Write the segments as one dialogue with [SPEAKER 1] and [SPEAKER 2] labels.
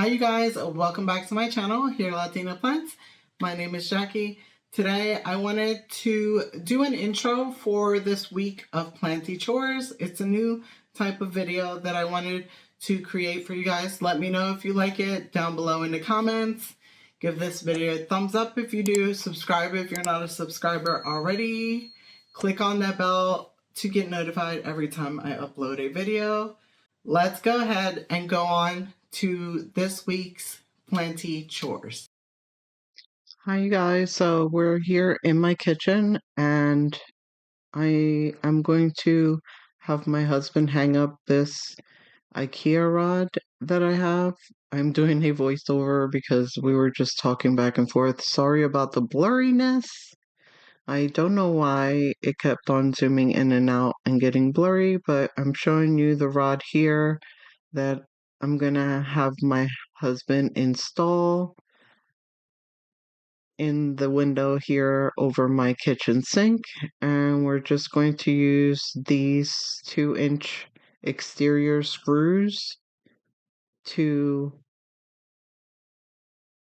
[SPEAKER 1] Hi you guys, welcome back to my channel here at Latina Plants. My name is Jackie. Today I wanted to do an intro for this week of Planty Chores. It's a new type of video that I wanted to create for you guys. Let me know if you like it down below in the comments. Give this video a thumbs up if you do. Subscribe if you're not a subscriber already. Click on that bell to get notified every time I upload a video. Let's go ahead and go on to this week's Planty Chores. Hi you guys, so we're here in my kitchen and I am going to have my husband hang up this IKEA rod that I have. I'm doing a voiceover because we were just talking back and forth. Sorry about the blurriness. I don't know why it kept on zooming in and out and getting blurry, but I'm showing you the rod here that I'm gonna have my husband install in the window here over my kitchen sink, and we're just going to use these 2-inch exterior screws to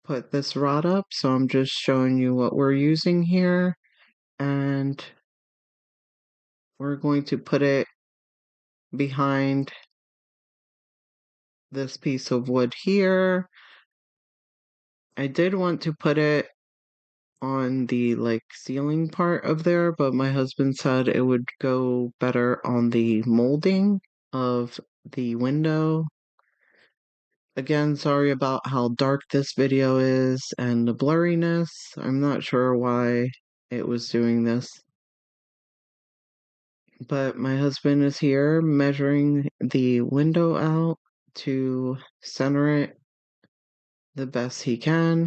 [SPEAKER 1] put this rod up. So I'm just showing you what we're using here, and we're going to put it behind this piece of wood here. I did want to put it on the ceiling part of there, but my husband said it would go better on the molding of the window. Again, sorry about how dark this video is and the blurriness. I'm not sure why it was doing this. But my husband is here measuring the window out to center it the best he can.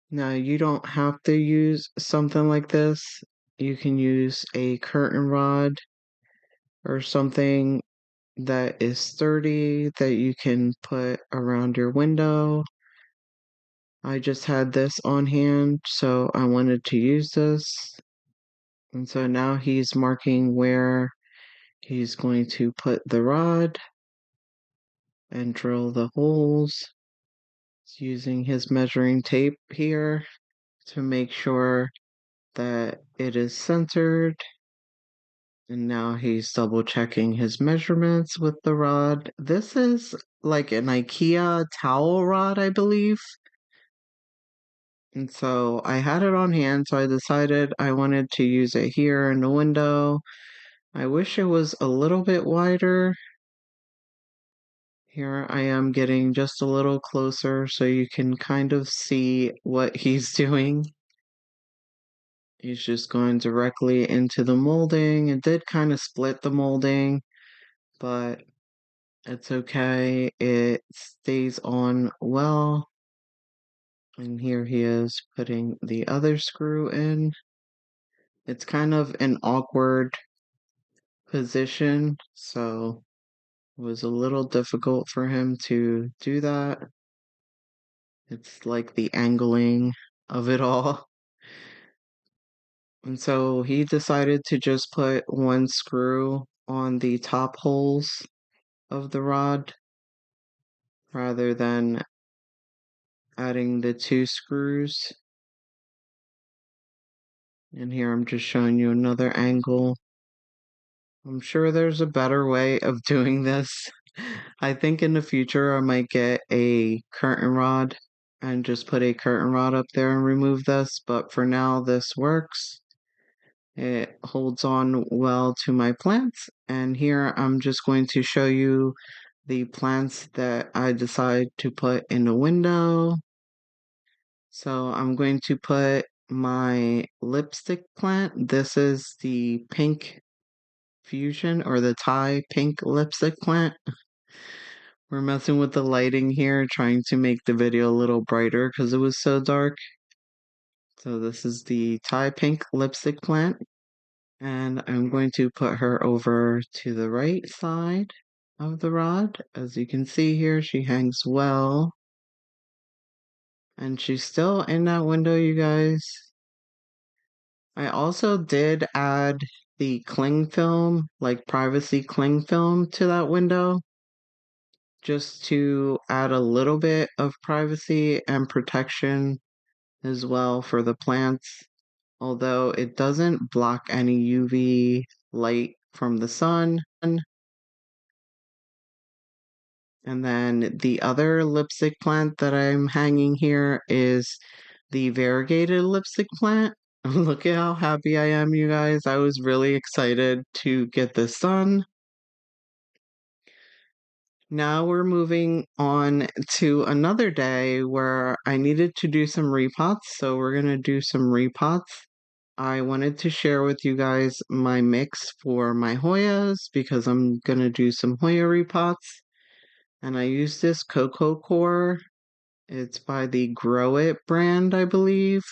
[SPEAKER 1] Now, you don't have to use something like this. You can use a curtain rod or something that is sturdy that you can put around your window. I just had this on hand, so I wanted to use this. And so now he's marking where he's going to put the rod and drill the holes. He's using his measuring tape here to make sure that it is centered. And now he's double checking his measurements with the rod. This is like an IKEA towel rod, I believe. And so I had it on hand, so I decided I wanted to use it here in the window. I wish it was a little bit wider. Here I am getting just a little closer so you can kind of see what he's doing. He's just going directly into the molding. It did kind of split the molding, but it's okay. It stays on well. And here he is putting the other screw in. It's kind of an awkward position, so it was a little difficult for him to do that. It's like the angling of it all. And so he decided to just put one screw on the top holes of the rod rather than adding the 2 screws. And here I'm just showing you another angle. I'm sure there's a better way of doing this. I think in the future I might get a curtain rod and just put a curtain rod up there and remove this, but for now this works. It holds on well to my plants, and here I'm just going to show you the plants that I decide to put in the window. So I'm going to put my lipstick plant. This is the pink fusion or the Thai pink lipstick plant. We're messing with the lighting here, trying to make the video a little brighter because it was so dark. So this is the Thai pink lipstick plant. And I'm going to put her over to the right side of the rod. As you can see here, she hangs well. And she's still in that window, you guys. I also did add the cling film, like privacy cling film to that window. just to add a little bit of privacy and protection as well for the plants, although it doesn't block any UV light from the sun. And then the other lipstick plant that I'm hanging here is the variegated lipstick plant. Look at how happy I am, you guys. I was really excited to get this done. Now we're moving on to another day where I needed to do some repots, so we're going to do some repots. I wanted to share with you guys my mix for my Hoyas because I'm going to do some Hoya repots. And I use this cocoa core. It's by the Grow It brand, I believe.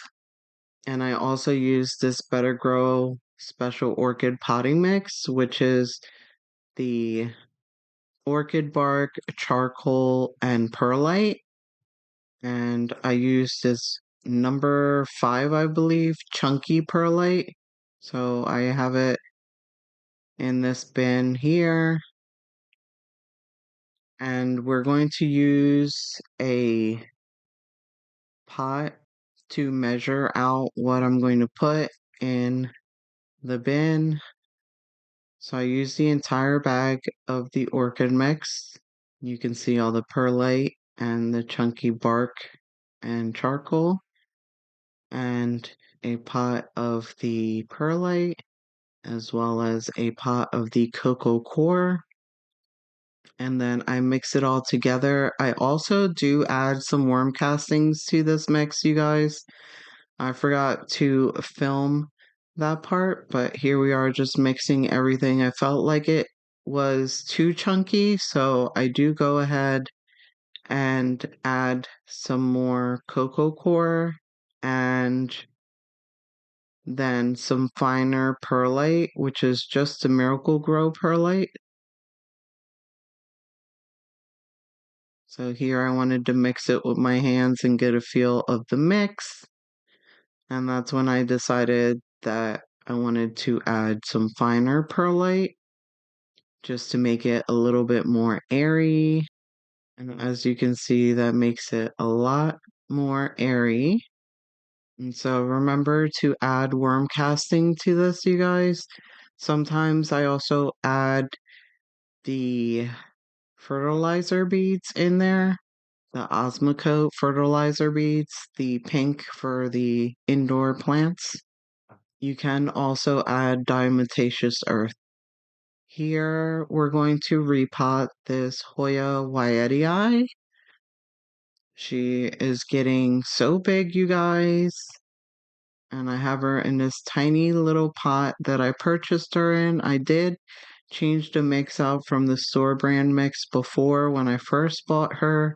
[SPEAKER 1] And I also use this Better Grow Special Orchid Potting Mix, which is the orchid bark, charcoal, and perlite. And I use this number 5, I believe, chunky perlite. So I have it in this bin here. And we're going to use a pot to measure out what I'm going to put in the bin. So I use the entire bag of the orchid mix. You can see all the perlite and the chunky bark and charcoal, and a pot of the perlite, as well as a pot of the cocoa core. And then I mix it all together. I also do add some worm castings to this mix, you guys. I forgot to film that part, but here we are just mixing everything. I felt like it was too chunky, so I do go ahead and add some more cocoa core and then some finer perlite, which is just a Miracle Grow perlite. So here I wanted to mix it with my hands and get a feel of the mix. And that's when I decided that I wanted to add some finer perlite just to make it a little bit more airy. And as you can see, that makes it a lot more airy. And so remember to add worm casting to this, you guys. Sometimes I also add the fertilizer beads in there, the Osmocote fertilizer beads, the pink for the indoor plants. You can also add diatomaceous earth. Here we're going to repot this Hoya Wyetii. She is getting so big, you guys. And I have her in this tiny little pot that I purchased her in. I did change the mix out from the store brand mix before when I first bought her,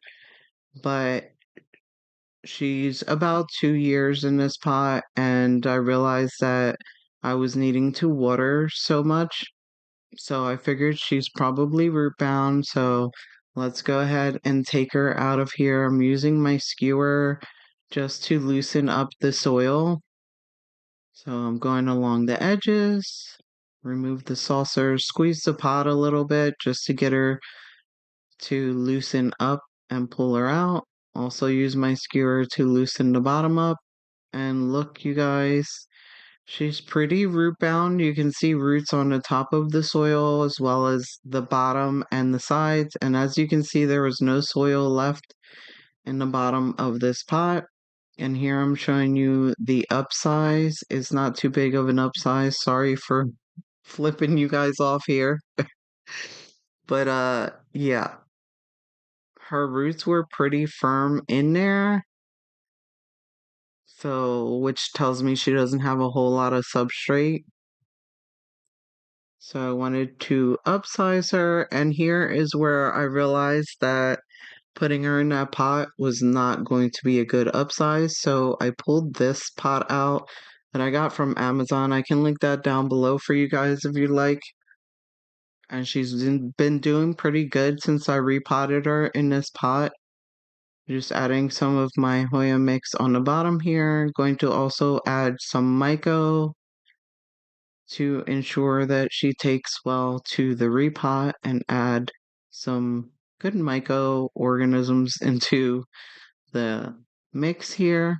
[SPEAKER 1] but she's about 2 years in this pot, and I realized that I was needing to water so much. So I figured she's probably root bound. So let's go ahead and take her out of here. I'm using my skewer just to loosen up the soil. So I'm going along the edges, remove the saucer, squeeze the pot a little bit just to get her to loosen up and pull her out. Also use my skewer to loosen the bottom up. And look, you guys, she's pretty root bound. You can see roots on the top of the soil as well as the bottom and the sides. And as you can see, there was no soil left in the bottom of this pot. And here I'm showing you the upsize. It's not too big of an upsize. Sorry for flipping you guys off here. But yeah, her roots were pretty firm in there. So, which tells me she doesn't have a whole lot of substrate. So I wanted to upsize her, and here is where I realized that putting her in that pot was not going to be a good upsize. So I pulled this pot out that I got from Amazon. I can link that down below for you guys if you'd like. And she's been doing pretty good since I repotted her in this pot. Just adding some of my Hoya mix on the bottom here. Going to also add some Myco to ensure that she takes well to the repot, and add some good microorganisms into the mix here.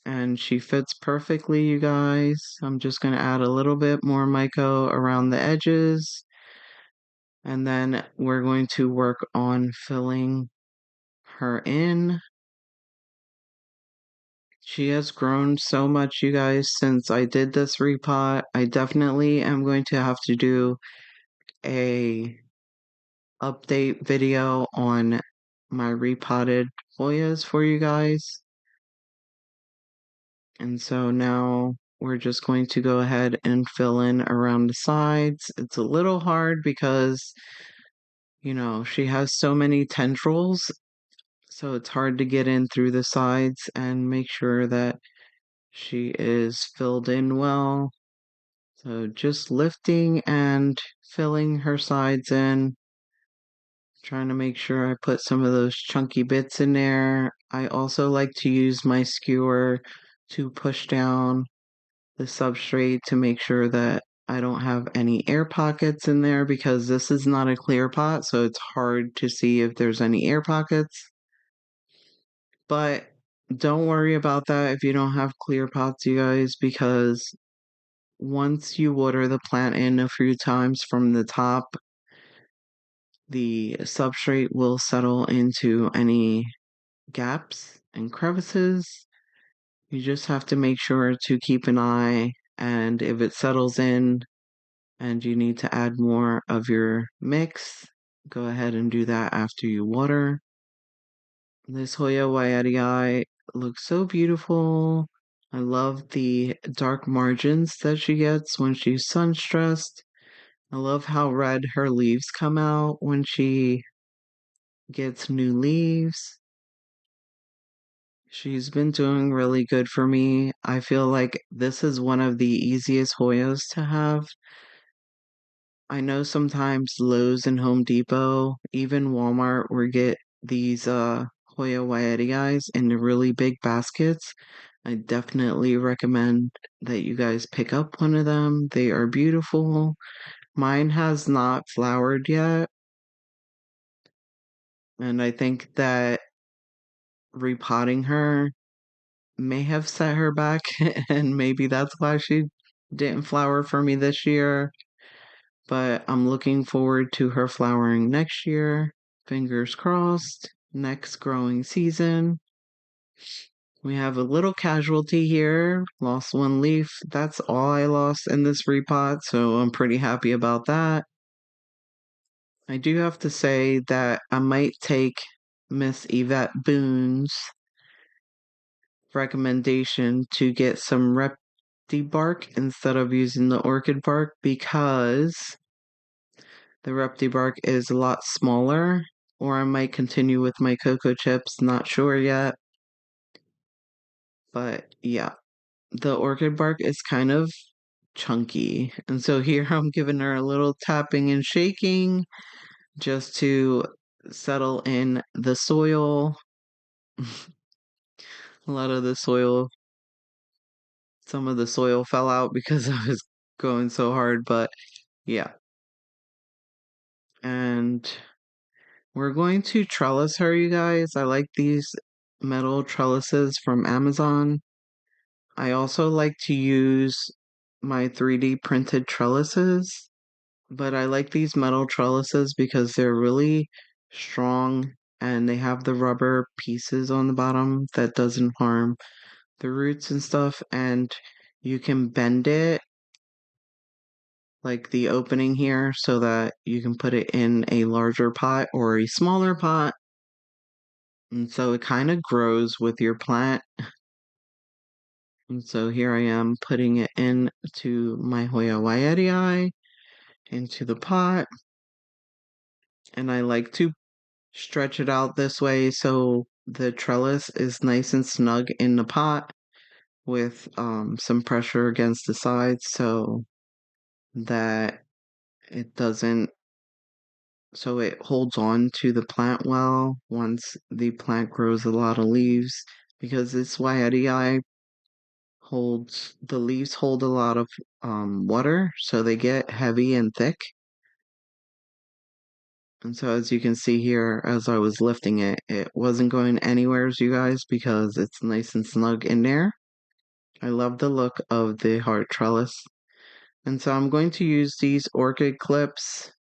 [SPEAKER 1] And she fits perfectly, you guys. I'm just going to add a little bit more mico around the edges. And then we're going to work on filling her in. She has grown so much, you guys, since I did this repot. I definitely am going to have to do a update video on my repotted Hoyas for you guys. And so now we're just going to go ahead and fill in around the sides. It's a little hard because, she has so many tendrils, so it's hard to get in through the sides and make sure that she is filled in well. So just lifting and filling her sides in, trying to make sure I put some of those chunky bits in there. I also like to use my skewer to push down the substrate to make sure that I don't have any air pockets in there because this is not a clear pot, so it's hard to see if there's any air pockets. But don't worry about that if you don't have clear pots, you guys, because once you water the plant in a few times from the top, the substrate will settle into any gaps and crevices. You just have to make sure to keep an eye, and if it settles in and you need to add more of your mix, go ahead and do that after you water. This Hoya Waiatii looks so beautiful. I love the dark margins that she gets when she's sun stressed. I love how red her leaves come out when she gets new leaves. She's been doing really good for me. I feel like this is one of the easiest Hoyas to have. I know sometimes Lowe's and Home Depot, even Walmart, will get these Hoya Waiatii in the really big baskets. I definitely recommend that you guys pick up one of them. They are beautiful. Mine has not flowered yet, and I think that repotting her may have set her back, and maybe that's why she didn't flower for me this year. But I'm looking forward to her flowering next year. Fingers crossed. Next growing season. We have a little casualty here. Lost one leaf. That's all I lost in this repot, so I'm pretty happy about that. I do have to say that I might take Miss Yvette Boone's recommendation to get some repti bark instead of using the orchid bark because the repti bark is a lot smaller, or I might continue with my cocoa chips, not sure yet. But yeah, the orchid bark is kind of chunky. And so here I'm giving her a little tapping and shaking just to settle in the soil. A lot of the soil, some of the soil fell out because I was going so hard, but yeah. And we're going to trellis her, you guys. I like these metal trellises from Amazon. I also like to use my 3D printed trellises, but I like these metal trellises because they're really strong and they have the rubber pieces on the bottom that doesn't harm the roots and stuff, and you can bend it like the opening here so that you can put it in a larger pot or a smaller pot. And so it kind of grows with your plant. And so here I am putting it into my Hoya Waiatii into the pot. And I like to stretch it out this way so the trellis is nice and snug in the pot with some pressure against the sides so that it doesn't, so it holds on to the plant well once the plant grows a lot of leaves, because this Waiatii holds, the leaves hold a lot of water, so they get heavy and thick. And so as you can see here, as I was lifting it, it wasn't going anywhere, you guys, because it's nice and snug in there. I love the look of the heart trellis. And so I'm going to use these orchid clips,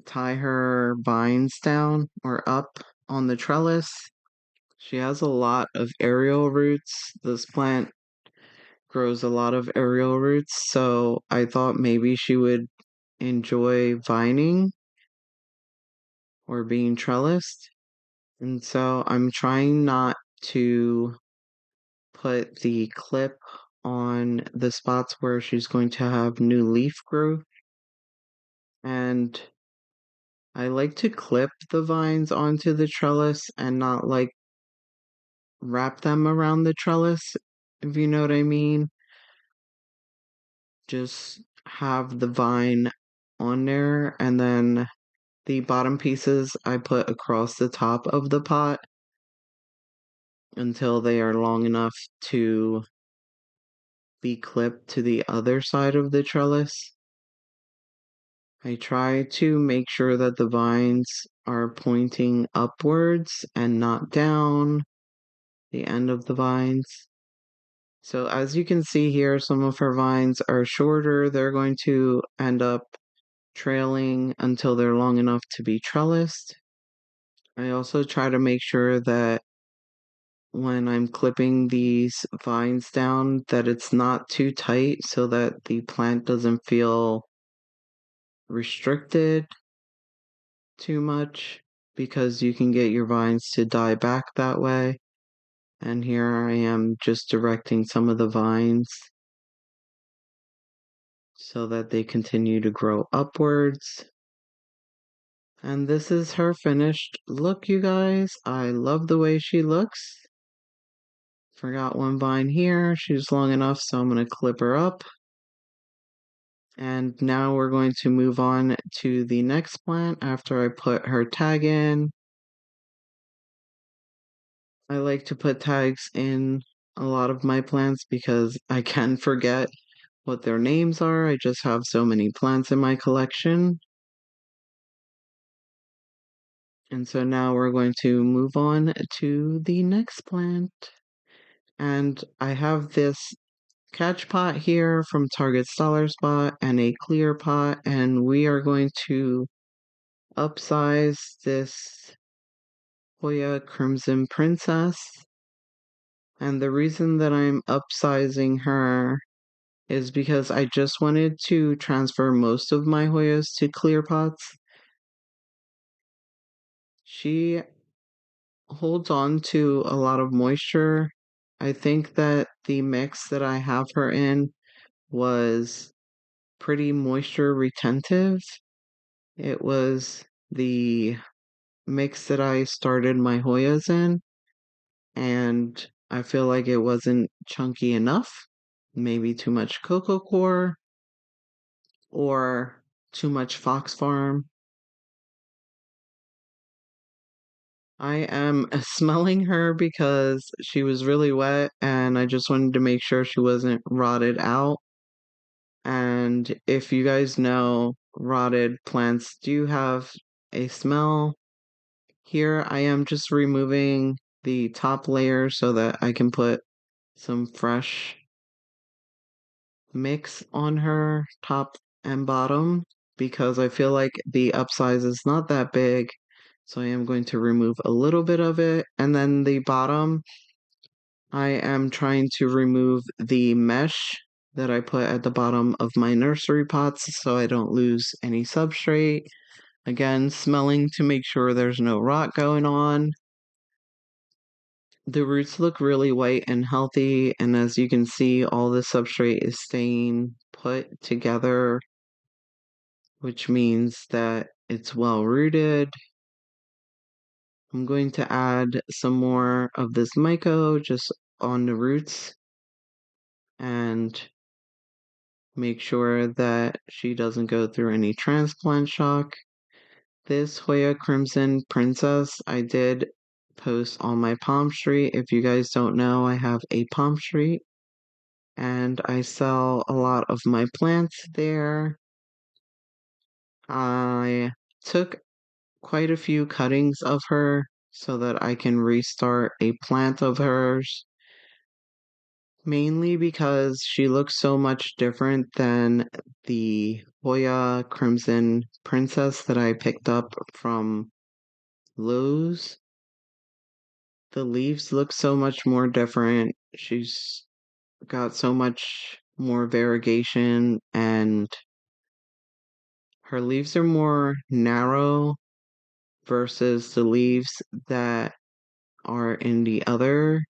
[SPEAKER 1] tie her vines down or up on the trellis. She has a lot of aerial roots. This plant grows a lot of aerial roots, so I thought maybe she would enjoy vining or being trellised. And so I'm trying not to put the clip on the spots where she's going to have new leaf growth. And I like to clip the vines onto the trellis and not like wrap them around the trellis, if you know what I mean. Just have the vine on there, and then the bottom pieces I put across the top of the pot until they are long enough to be clipped to the other side of the trellis. I try to make sure that the vines are pointing upwards and not down the end of the vines. So as you can see here, some of her vines are shorter. They're going to end up trailing until they're long enough to be trellised. I also try to make sure that when I'm clipping these vines down that it's not too tight so that the plant doesn't feel restricted too much, because you can get your vines to die back that way. And here I am just directing some of the vines so that they continue to grow upwards. And this is her finished look, you guys. I love the way she looks. Forgot one vine here. She's long enough, so I'm going to clip her up. And now we're going to move on to the next plant after I put her tag in. I like to put tags in a lot of my plants because I can forget what their names are. I just have so many plants in my collection. And so now we're going to move on to the next plant. And I have this catch pot here from Target's Dollar Spot and a clear pot, and we are going to upsize this Hoya Crimson Princess. And the reason that I'm upsizing her is because I just wanted to transfer most of my Hoyas to clear pots. She holds on to a lot of moisture. I think that the mix that I have her in was pretty moisture retentive. It was the mix that I started my Hoyas in, and I feel like it wasn't chunky enough. Maybe too much cocoa core or too much Fox Farm. I am smelling her because she was really wet and I just wanted to make sure she wasn't rotted out. And if you guys know, rotted plants do have a smell. Here I am just removing the top layer so that I can put some fresh mix on her top and bottom, because I feel like the upsize is not that big. So I am going to remove a little bit of it. And then the bottom, I am trying to remove the mesh that I put at the bottom of my nursery pots so I don't lose any substrate. Again, smelling to make sure there's no rot going on. The roots look really white and healthy, and as you can see, all the substrate is staying put together, which means that it's well rooted. I'm going to add some more of this myco just on the roots and make sure that she doesn't go through any transplant shock. This Hoya Crimson Princess I did post on my PalmStreet. If you guys don't know, I have a PalmStreet and I sell a lot of my plants there. I took quite a few cuttings of her so that I can restart a plant of hers, mainly because she looks so much different than the Hoya Crimson Princess that I picked up from Lowe's. The leaves look so much more different. She's got so much more variegation, and her leaves are more narrow versus the leaves that are in the other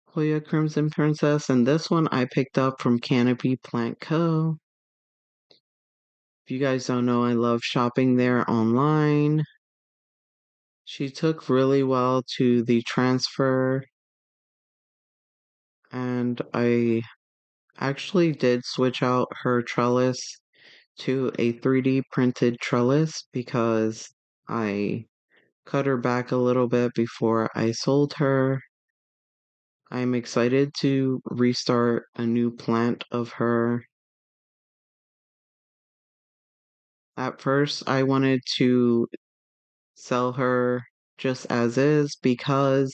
[SPEAKER 1] Hoya Crimson Princess. And this one I picked up from Canopy Plant Co. If you guys don't know, I love shopping there online. She took really well to the transfer, and I actually did switch out her trellis to a 3D printed trellis because I cut her back a little bit before I sold her. I'm excited to restart a new plant of her. At first, I wanted to sell her just as is because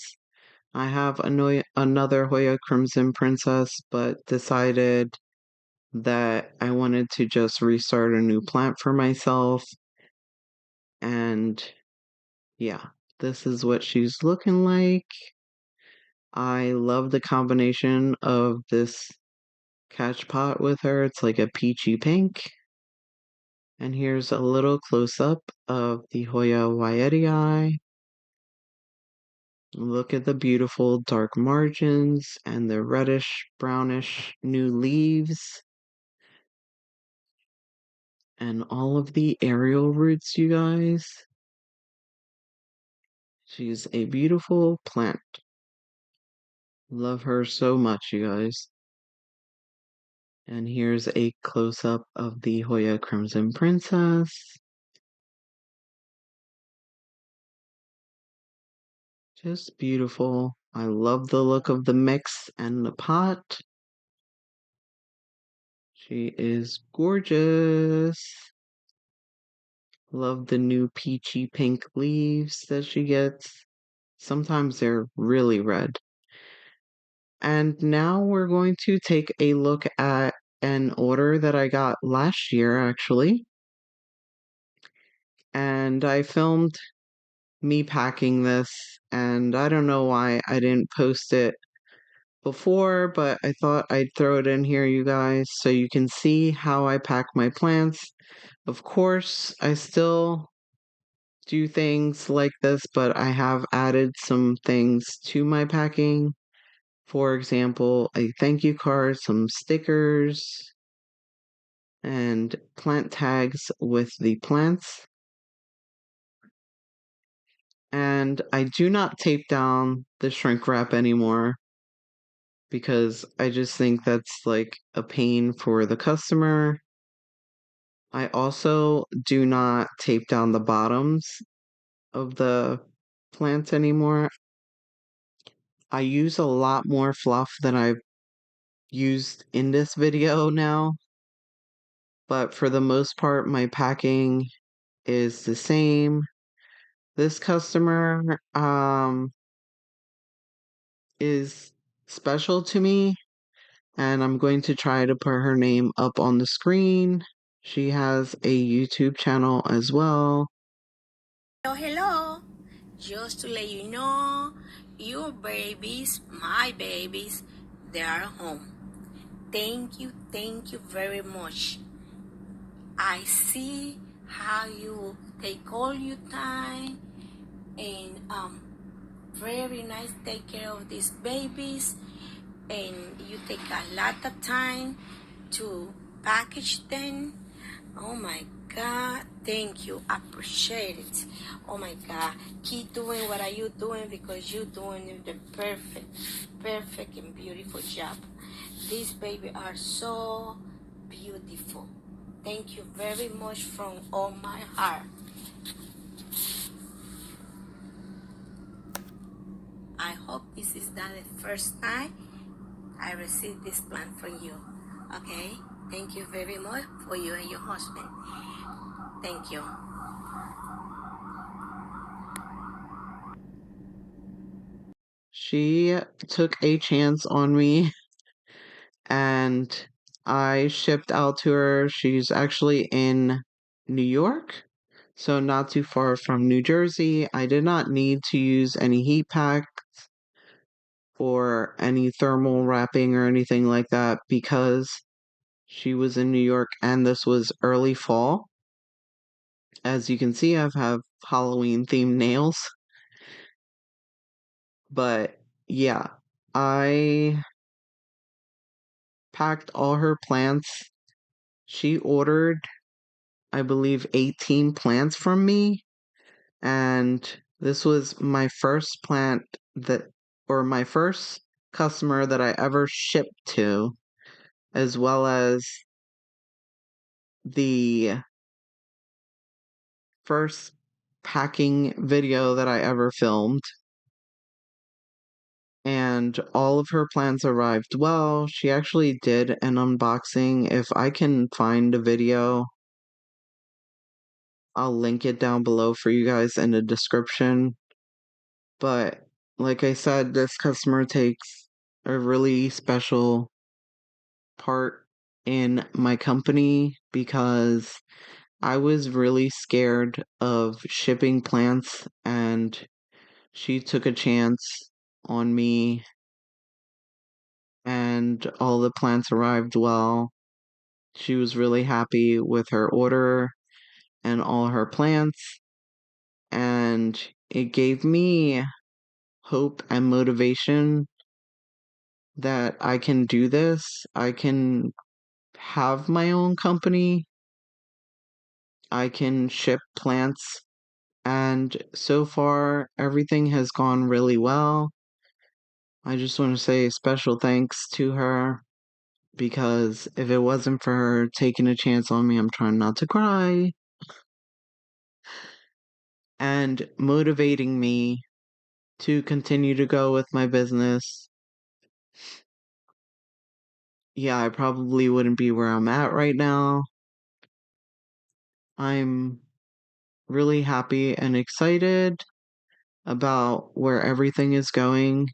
[SPEAKER 1] I have another Hoya Crimson Princess, but decided that I wanted to just restart a new plant for myself. And yeah, this is what she's looking like. I love the combination of this catch pot with her. It's like a peachy pink. And here's a little close up of the Hoya Waiitii. Look at the beautiful dark margins and the reddish brownish new leaves. And all of the aerial roots, you guys. She's a beautiful plant. Love her so much, you guys. And here's a close-up of the Hoya Crimson Princess. Just beautiful. I love the look of the mix and the pot. She is gorgeous. Love the new peachy pink leaves that she gets. Sometimes they're really red. And now we're going to take a look at an order that I got last year, actually. And I filmed me packing this, and I don't know why I didn't post it before, but I thought I'd throw it in here, you guys, so you can see how I pack my plants. Of course, I still do things like this, but I have added some things to my packing. For example, a thank you card, some stickers, and plant tags with the plants. And I do not tape down the shrink wrap anymore because I just think that's like a pain for the customer. I also do not tape down the bottoms of the plants anymore. I use a lot more fluff than I've used in this video now, but for the most part, my packing is the same. This customer is special to me, and I'm going to try to put her name up on the screen. She has a YouTube channel as well.
[SPEAKER 2] Hello, hello. Just to let you know, your babies, my babies, they are home. Thank you very much. I see how you take all your time and very nice take care of these babies, and you take a lot of time to package them. Oh my God, thank you, appreciate it. Oh my God, keep doing what are you doing, because you're doing the perfect and beautiful job. These babies are so beautiful. Thank you very much from all my heart. I hope this is not the first time I received this plant from you. Okay? Thank you very much for you and your husband. Thank you.
[SPEAKER 1] She took a chance on me and I shipped out to her. She's actually in New York, so not too far from New Jersey. I did not need to use any heat pack or any thermal wrapping or anything like that because she was in New York and this was early fall. As you can see, I have Halloween themed nails. But yeah, I packed all her plants. She ordered, I believe, 18 plants from me. And this was my first plant that, or my first customer that I ever shipped to, as well as the first packing video that I ever filmed. And all of her plants arrived well. She actually did an unboxing. If I can find a video, I'll link it down below for you guys in the description. But like I said, this customer takes a really special part in my company because I was really scared of shipping plants and she took a chance on me and all the plants arrived well. She was really happy with her order and all her plants, and it gave me hope and motivation that I can do this. I can have my own company. I can ship plants. And so far, everything has gone really well. I just want to say a special thanks to her because if it wasn't for her taking a chance on me, I'm trying not to cry, and motivating me to continue to go with my business, yeah, I probably wouldn't be where I'm at right now. I'm really happy and excited about where everything is going.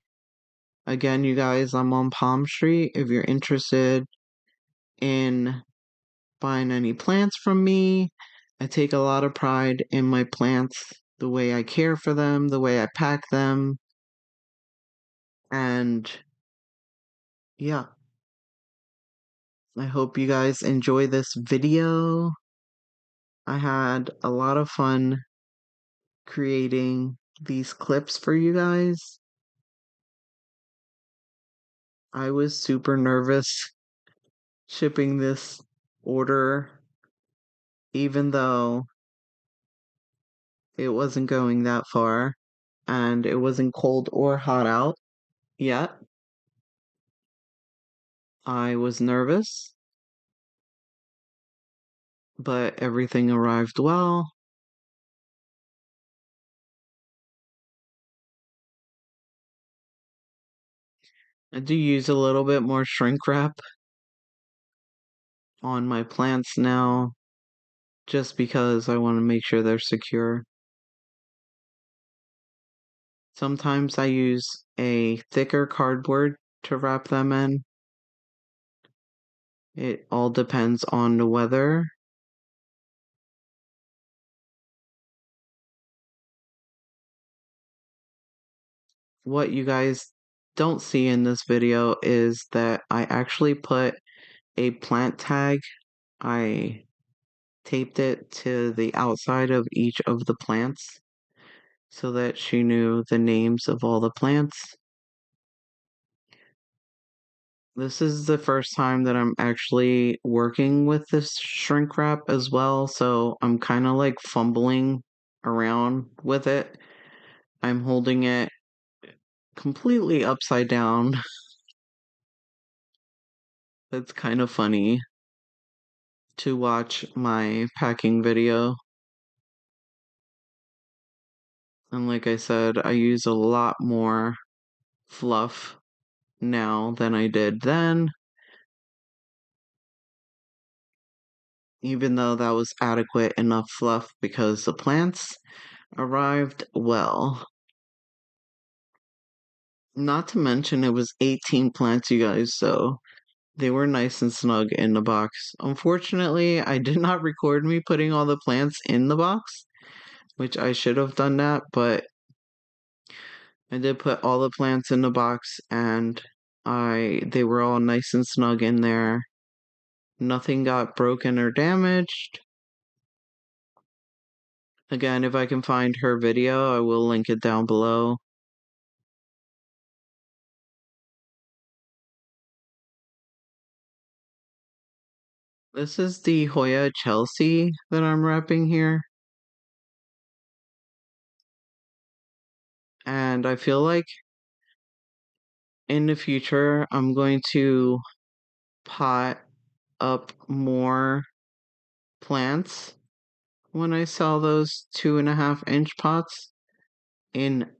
[SPEAKER 1] Again, you guys, I'm on PalmStreet. If you're interested in buying any plants from me, I take a lot of pride in my plants, the way I care for them, the way I pack them, and yeah, I hope you guys enjoy this video. I had a lot of fun creating these clips for you guys. I was super nervous shipping this order, even though it wasn't going that far and it wasn't cold or hot out yet. I was nervous, but everything arrived well. I do use a little bit more shrink wrap on my plants now, just because I want to make sure they're secure. Sometimes I use a thicker cardboard to wrap them in. It all depends on the weather. What you guys don't see in this video is that I actually put a plant tag. I taped it to the outside of each of the plants so that she knew the names of all the plants. This is the first time that I'm actually working with this shrink wrap as well, so I'm kind of like fumbling around with it. I'm holding it completely upside down. It's kind of funny to watch my packing video. And like I said, I use a lot more fluff now than I did then, even though that was adequate enough fluff because the plants arrived well. Not to mention it was 18 plants, you guys, so they were nice and snug in the box. Unfortunately, I did not record me putting all the plants in the box, which I should have done that, but I did put all the plants in the box and they were all nice and snug in there. Nothing got broken or damaged. Again, if I can find her video, I will link it down below. This is the Hoya Chelsea that I'm repping here. And I feel like in the future, I'm going to pot up more plants when I sell those 2.5 inch pots in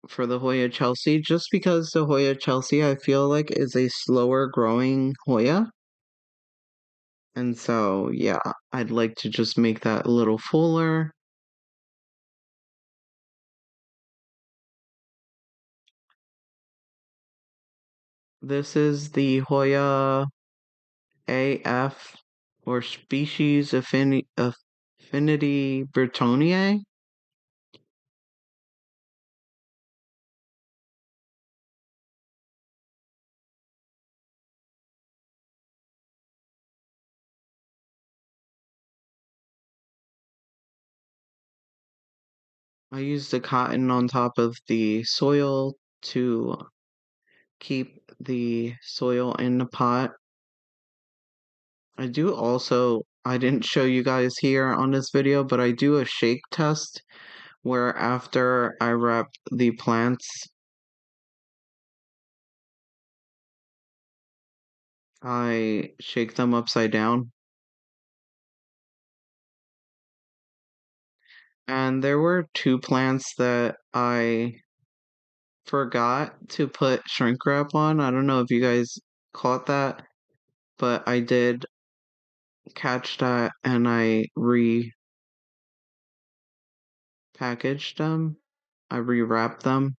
[SPEAKER 1] for the Hoya Chelsea, just because the Hoya Chelsea I feel like is a slower growing Hoya. And so, yeah, I'd like to just make that a little fuller. This is the Hoya AF or Species Affinity Bretonnier. I use the cotton on top of the soil to keep the soil in the pot. I didn't show you guys here on this video, but I do a shake test where after I wrap the plants, I shake them upside down. And there were two plants that I forgot to put shrink wrap on. I don't know if you guys caught that, but I did catch that and I repackaged them. I rewrapped them.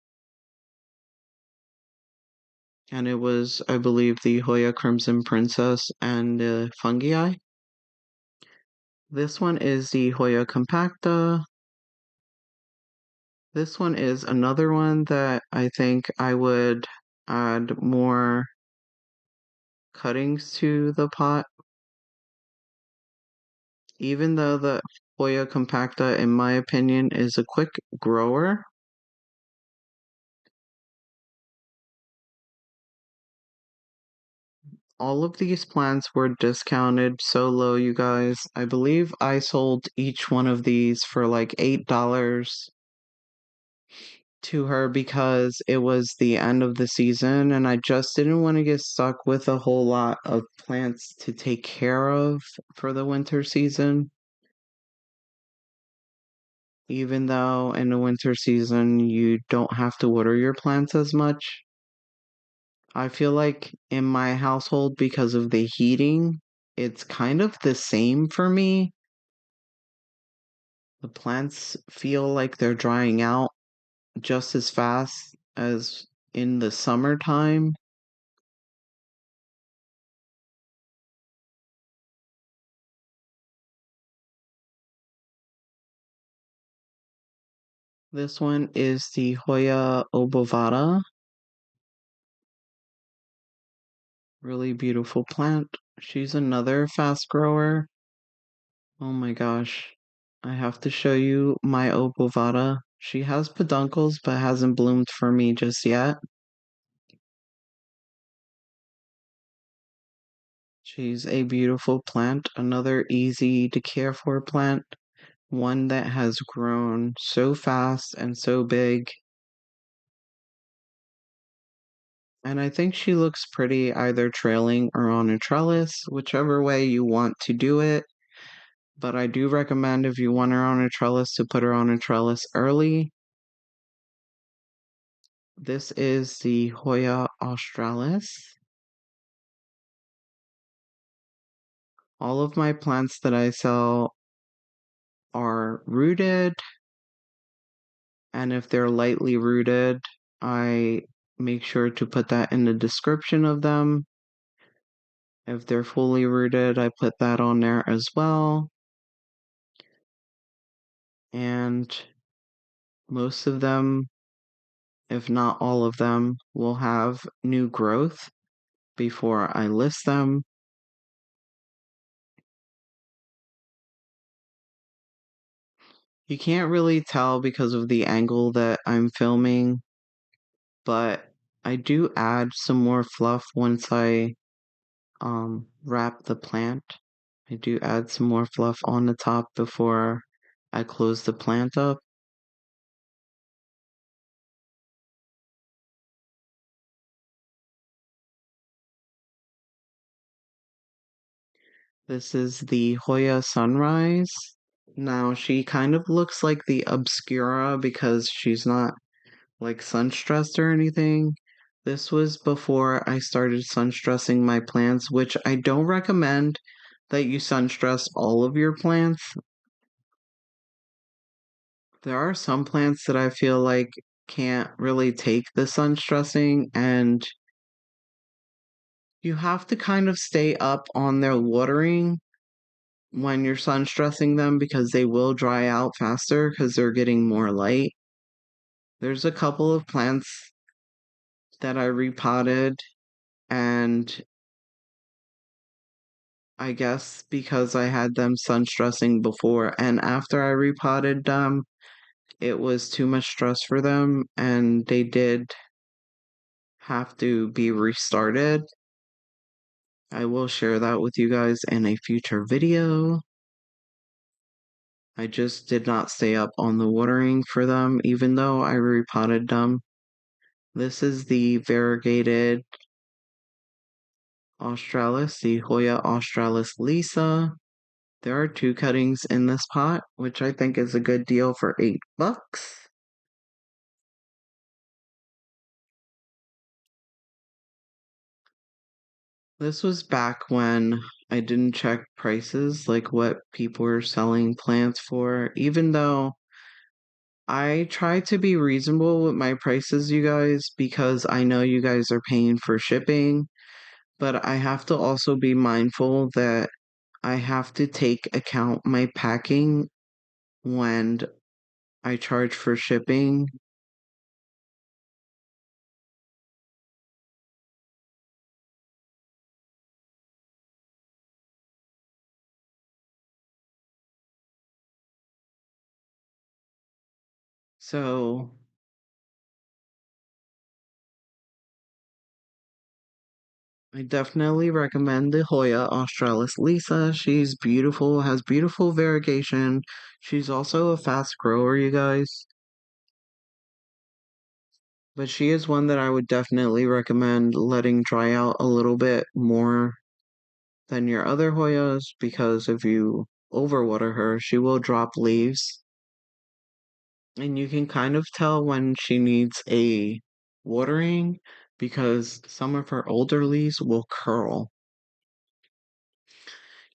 [SPEAKER 1] And it was, I believe, the Hoya Crimson Princess and the Fungi. This one is the Hoya Compacta. This one is another one that I think I would add more cuttings to the pot. Even though the Hoya Compacta, in my opinion, is a quick grower, all of these plants were discounted so low, you guys. I believe I sold each one of these for like $8 to her because it was the end of the season and I just didn't want to get stuck with a whole lot of plants to take care of for the winter season. Even though in the winter season you don't have to water your plants as much. I feel like in my household, because of the heating, it's kind of the same for me. The plants feel like they're drying out just as fast as in the summertime. This one is the Hoya obovata. Really beautiful plant. She's another fast grower. Oh my gosh. I have to show you my obovata. She has peduncles but hasn't bloomed for me just yet. She's a beautiful plant, another easy to care for plant, one that has grown so fast and so big. And I think she looks pretty either trailing or on a trellis, whichever way you want to do it. But I do recommend if you want her on a trellis to put her on a trellis early. This is the Hoya australis. All of my plants that I sell are rooted, and if they're lightly rooted, I make sure to put that in the description of them. If they're fully rooted, I put that on there as well. And most of them, if not all of them, will have new growth before I list them. You can't really tell because of the angle that I'm filming, but I do add some more fluff once I wrap the plant. I do add some more fluff on the top before I close the plant up. This is the Hoya Sunrise. Now she kind of looks like the Obscura because she's not like sun stressed or anything. This was before I started sun stressing my plants, which I don't recommend that you sun stress all of your plants. There are some plants that I feel like can't really take the sun stressing, and you have to kind of stay up on their watering when you're sun stressing them because they will dry out faster because they're getting more light. There's a couple of plants that I repotted, and I guess because I had them sun stressing before and after I repotted them, it was too much stress for them and they did have to be restarted. I will share that with you guys in a future video. I just did not stay up on the watering for them, even though I repotted them. This is the variegated Australis, the Hoya Australis Lisa. There are two cuttings in this pot, which I think is a good deal for $8. This was back when I didn't check prices, like what people were selling plants for, even though I try to be reasonable with my prices, you guys, because I know you guys are paying for shipping, but I have to also be mindful that I have to take account my packing when I charge for shipping. So I definitely recommend the Hoya Australis Lisa. She's beautiful, has beautiful variegation. She's also a fast grower, you guys. But she is one that I would definitely recommend letting dry out a little bit more than your other Hoyas because if you overwater her, she will drop leaves. And you can kind of tell when she needs a watering because some of her older leaves will curl.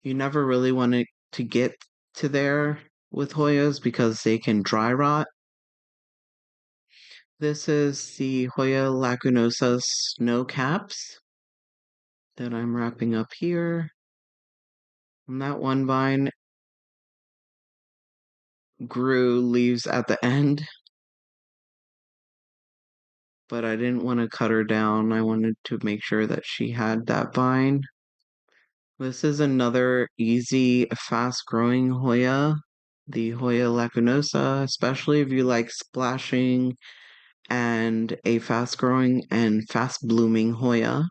[SPEAKER 1] You never really want it to get to there with Hoyas because they can dry rot. This is the Hoya lacunosa snow caps that I'm wrapping up here. And that one vine grew leaves at the end, but I didn't want to cut her down. I wanted to make sure that she had that vine. This is another easy, fast growing Hoya, the Hoya lacunosa, especially if you like splashing and a fast growing and fast blooming Hoya,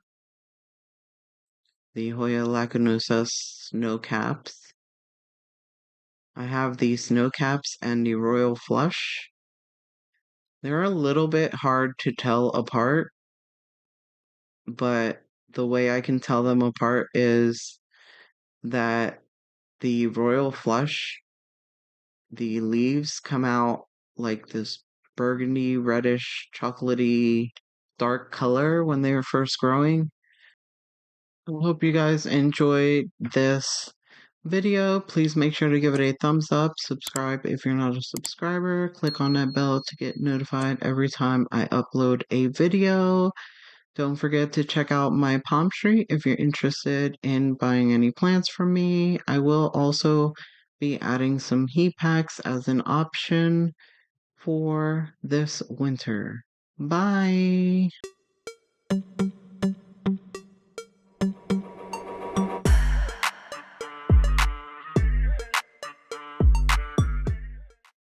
[SPEAKER 1] the Hoya lacunosa snow caps. I have the snow caps and the royal flush. They're a little bit hard to tell apart, but the way I can tell them apart is that the royal flush, the leaves come out like this burgundy, reddish, chocolatey, dark color when they are first growing. I hope you guys enjoyed this video, please make sure to give it a thumbs up, subscribe if you're not a subscriber, click on that bell to get notified every time I upload a video. Don't forget to check out my PalmStreet if you're interested in buying any plants from me. I will also be adding some heat packs as an option for this winter. Bye!